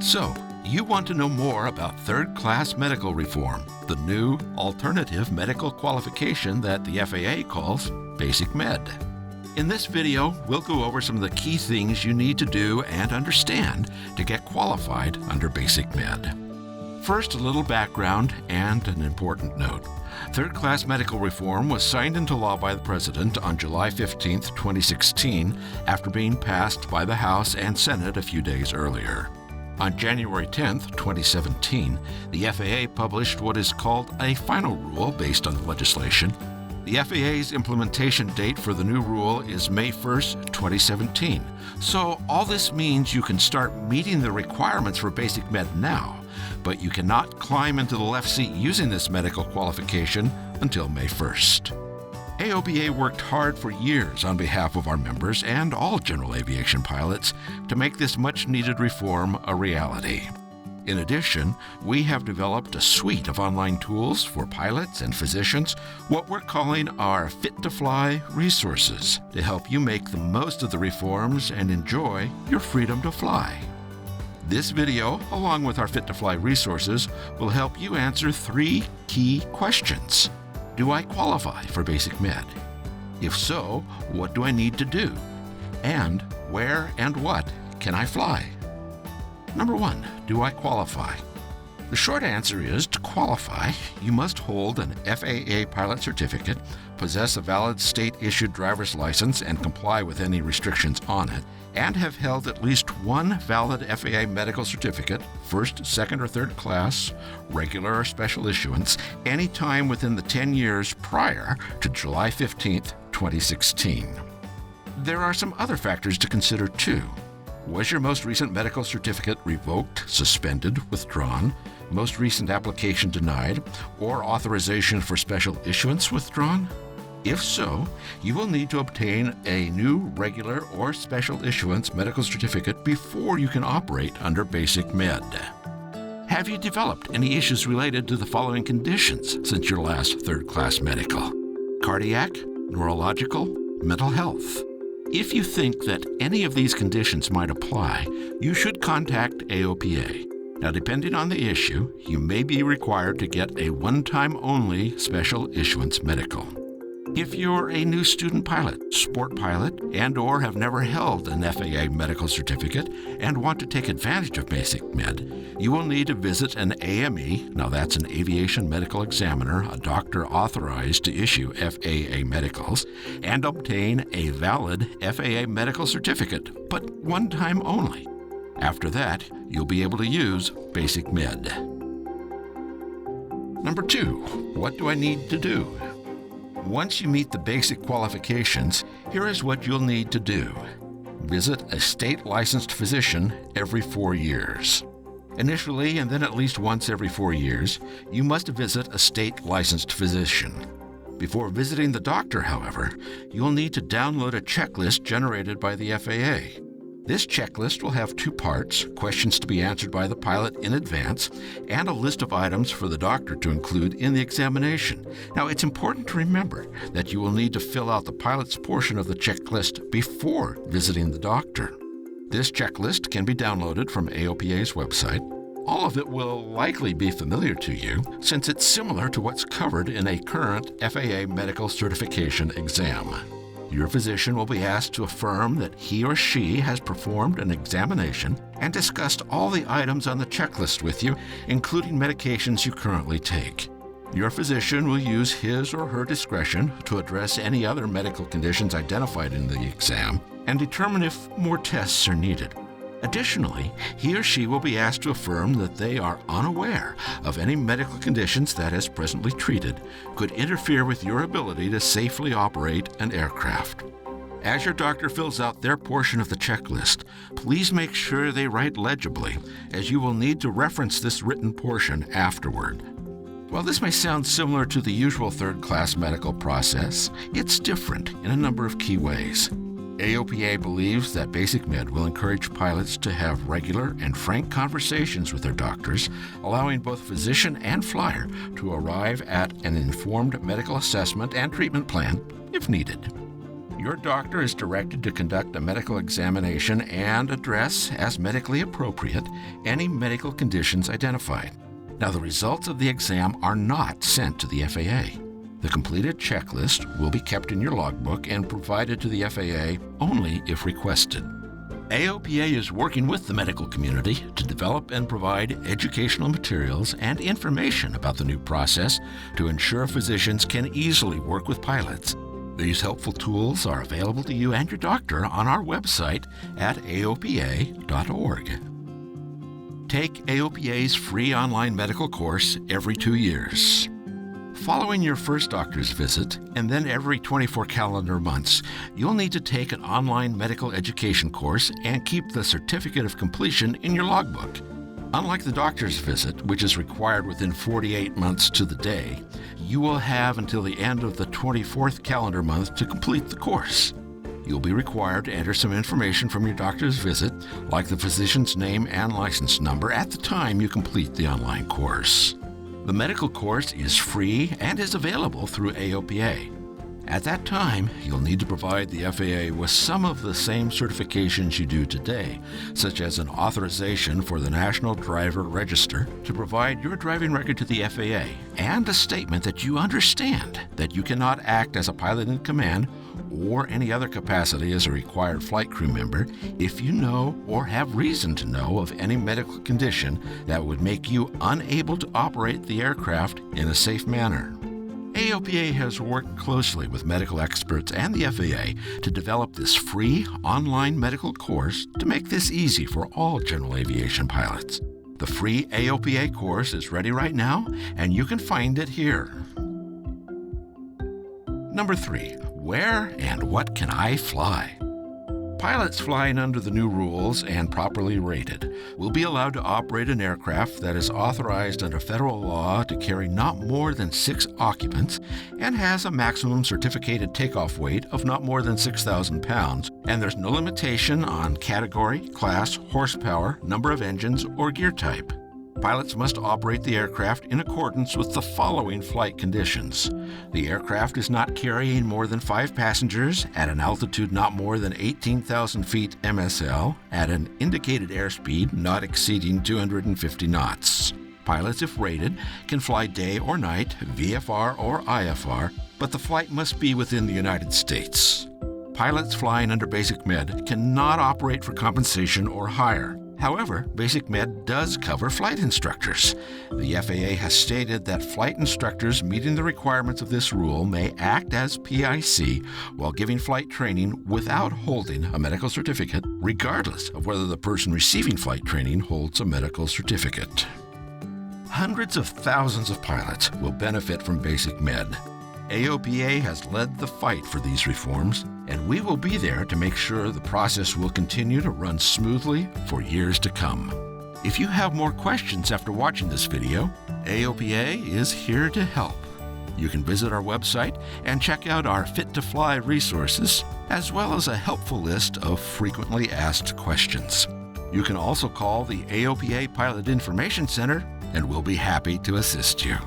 So, you want to know more about third-class medical reform, the new alternative medical qualification that the FAA calls BasicMed. In this video, we'll go over some of the key things you need to do and understand to get qualified under BasicMed. First, a little background and an important note. Third-class medical reform was signed into law by the President on July 15, 2016, after being passed by the House and Senate a few days earlier. On January 10, 2017, the FAA published what is called a final rule based on the legislation. The FAA's implementation date for the new rule is May 1, 2017. So all this means you can start meeting the requirements for BasicMed now, but you cannot climb into the left seat using this medical qualification until May 1st. AOPA worked hard for years on behalf of our members and all general aviation pilots to make this much-needed reform a reality. In addition, we have developed a suite of online tools for pilots and physicians, what we're calling our Fit to Fly resources, to help you make the most of the reforms and enjoy your freedom to fly. This video, along with our Fit to Fly resources, will help you answer 3 key questions. Do I qualify for BasicMed? If so, what do I need to do? And where and what can I fly? Number 1, do I qualify? The short answer is, to qualify, you must hold an FAA pilot certificate, possess a valid state-issued driver's license and comply with any restrictions on it, and have held at least one valid FAA medical certificate, first, second, or third class, regular or special issuance, any time within the 10 years prior to July 15, 2016. There are some other factors to consider too. Was your most recent medical certificate revoked, suspended, withdrawn, most recent application denied, or authorization for special issuance withdrawn? If so, you will need to obtain a new regular or special issuance medical certificate before you can operate under BasicMed. Have you developed any issues related to the following conditions since your last third-class medical? Cardiac, neurological, mental health. If you think that any of these conditions might apply, you should contact AOPA. Now, depending on the issue, you may be required to get a one-time only special issuance medical. If you're a new student pilot, sport pilot, and/or have never held an FAA medical certificate and want to take advantage of BasicMed, you will need to visit an AME, now that's an Aviation Medical Examiner, a doctor authorized to issue FAA medicals, and obtain a valid FAA medical certificate, but one time only. After that, you'll be able to use BasicMed. Number 2, what do I need to do? Once you meet the basic qualifications, here is what you'll need to do. Visit a state-licensed physician every 4 years. Initially, and then at least once every 4 years, you must visit a state-licensed physician. Before visiting the doctor, however, you'll need to download a checklist generated by the FAA. This checklist will have 2 parts, questions to be answered by the pilot in advance, and a list of items for the doctor to include in the examination. Now, it's important to remember that you will need to fill out the pilot's portion of the checklist before visiting the doctor. This checklist can be downloaded from AOPA's website. All of it will likely be familiar to you, since it's similar to what's covered in a current FAA medical certification exam. Your physician will be asked to affirm that he or she has performed an examination and discussed all the items on the checklist with you, including medications you currently take. Your physician will use his or her discretion to address any other medical conditions identified in the exam and determine if more tests are needed. Additionally, he or she will be asked to affirm that they are unaware of any medical conditions that, as presently treated, could interfere with your ability to safely operate an aircraft. As your doctor fills out their portion of the checklist, please make sure they write legibly, as you will need to reference this written portion afterward. While this may sound similar to the usual third-class medical process, it's different in a number of key ways. AOPA believes that BasicMed will encourage pilots to have regular and frank conversations with their doctors, allowing both physician and flyer to arrive at an informed medical assessment and treatment plan if needed. your doctor is directed to conduct a medical examination and address, as medically appropriate, any medical conditions identified. Now, the results of the exam are not sent to the FAA. The completed checklist will be kept in your logbook and provided to the FAA only if requested. AOPA is working with the medical community to develop and provide educational materials and information about the new process to ensure physicians can easily work with pilots. These helpful tools are available to you and your doctor on our website at aopa.org. Take AOPA's free online medical course every 2 years. Following your first doctor's visit, and then every 24 calendar months, you'll need to take an online medical education course and keep the certificate of completion in your logbook. Unlike the doctor's visit, which is required within 48 months to the day, you will have until the end of the 24th calendar month to complete the course. You'll be required to enter some information from your doctor's visit, like the physician's name and license number, at the time you complete the online course. The medical course is free and is available through AOPA. At that time, you'll need to provide the FAA with some of the same certifications you do today, such as an authorization for the National Driver Register to provide your driving record to the FAA, and a statement that you understand that you cannot act as a pilot in command or any other capacity as a required flight crew member if you know or have reason to know of any medical condition that would make you unable to operate the aircraft in a safe manner. AOPA has worked closely with medical experts and the FAA to develop this free online medical course to make this easy for all general aviation pilots. The free AOPA course is ready right now, and you can find it here. Number 3. Where and what can I fly? Pilots flying under the new rules and properly rated will be allowed to operate an aircraft that is authorized under federal law to carry not more than 6 occupants and has a maximum certificated takeoff weight of not more than 6,000 pounds, and there's no limitation on category, class, horsepower, number of engines, or gear type. Pilots must operate the aircraft in accordance with the following flight conditions. The aircraft is not carrying more than 5 passengers at an altitude not more than 18,000 feet MSL at an indicated airspeed not exceeding 250 knots. Pilots, if rated, can fly day or night, VFR or IFR, but the flight must be within the United States. Pilots flying under BasicMed cannot operate for compensation or hire. However, BasicMed does cover flight instructors. The FAA has stated that flight instructors meeting the requirements of this rule may act as PIC while giving flight training without holding a medical certificate, regardless of whether the person receiving flight training holds a medical certificate. Hundreds of thousands of pilots will benefit from BasicMed. AOPA has led the fight for these reforms, and we will be there to make sure the process will continue to run smoothly for years to come. If you have more questions after watching this video, AOPA is here to help. You can visit our website and check out our Fit to Fly resources, as well as a helpful list of frequently asked questions. You can also call the AOPA Pilot Information Center, and we'll be happy to assist you.